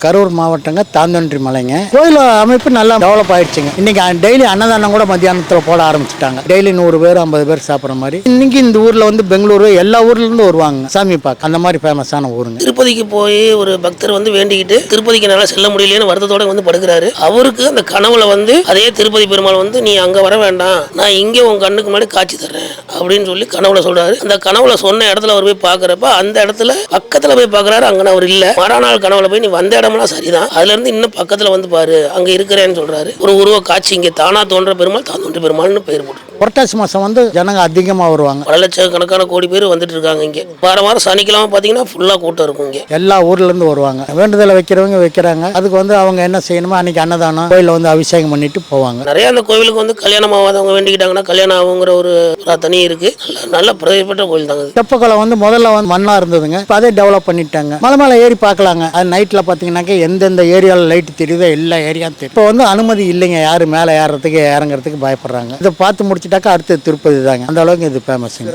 கரூர் மாவட்டங்க தாந்தோன்றி மலைங்க. கோயில் அமைப்பு நல்லா டெவலப் ஆயிடுச்சுங்க. இன்னைக்கு டெய்லி அன்னதானம் கூட மத்தியானத்தில் போட ஆரம்பிச்சுட்டாங்க. டெய்லி 100 பேர் 50 பேர் சாப்பிட்ற மாதிரி. இன்னைக்கு இந்த ஊர்ல வந்து பெங்களூரு எல்லா ஊர்ல இருந்து வருவாங்க சாமி பார்க்க. அந்த மாதிரி ஃபேமஸான ஊருங்க. திருப்பதிக்கு போய் ஒரு பக்தர் வந்து வேண்டிக்கிட்டு திருப்பதிக்கு நல்லா செல்ல முடியலன்னு வருத்தத்தோட வந்து படுக்கிறாரு. அவருக்கு அந்த கனவுல வந்து அதே திருப்பதி பெருமாள் வந்து நீ அங்க வர வேண்டாம், நான் இங்கே உன் கண்ணுக்கு முன்னாடி காட்சி தர்றேன் அப்படின்னு சொல்லி கனவுல சொல்றாரு. அந்த கனவுல சொன்ன இடத்துல அவர் போய் பாக்குறப்ப அந்த இடத்துல பக்கத்துல போய் பாக்குறாரு, அங்க அவர் இல்ல. மறுநாள் கனவுல போய் நீ வந்த இடம்லாம் சரிதான், அதுல இருந்து இன்னும் பக்கத்துல வந்து பாரு, அங்க இருக்கிறேன்னு சொல்றாரு. ஒரு உருவ காட்சி இங்க தானா தோன்ற பெருமாள் தாந்தோன்றி பெருமாள்னு பெயர் போட்டு. புரட்டாசி மாசம் வந்து ஜனங்க அதிகமா வருவாங்க. பல லட்சக்கணக்கான கோடி பேர் வந்துட்டு இருக்காங்க இங்க. வாரம் சனிக்கிழமை பாத்தீங்கன்னா ஃபுல்லா கூட்டம் இருக்கும் இங்க. எல்லா ஊர்ல இருந்து வருவாங்க. வேண்டுதலை வைக்கிறவங்க வைக்கிறாங்க. அதுக்கு வந்து அவங்க என்ன செய்யணுமோ அன்னைக்கு அன்னதானம் கோயில வந்து அபிஷேகம் பண்ணிட்டு போவாங்க. நிறைய அந்த கோவிலுக்கு வந்து கல்யாணம் ஆகாதவங்க வேண்டிக்கிட்டாங்கன்னா கல்யாணம் ஆகுங்கிற ஒரு பிரார்த்தனை இருக்கு. நல்ல பிரபலப்பட்ட கோயில் தாங்க. தெப்பக்குளம் வந்து முதல்ல வந்து மண்ணா இருந்ததுங்க. இப்போ அதே டெவலப் பண்ணிட்டாங்க. மலை மேலே ஏறி பார்க்கலாங்க. அது நைட்ல பாத்தீங்கன்னாக்க எந்தெந்த ஏரியாவில் லைட் தெரியுதோ எல்லா ஏரியாவும் தெரியும். இப்போ வந்து அனுமதி இல்லைங்க, யாரும் மேலே ஏறதுக்கு இறங்குறதுக்கு பயப்படுறாங்க. இதை பார்த்து முடிச்சுட்டாக்கா அடுத்து திருப்பதி தாங்க. அந்த அளவுக்கு இது ஃபேமஸுங்க.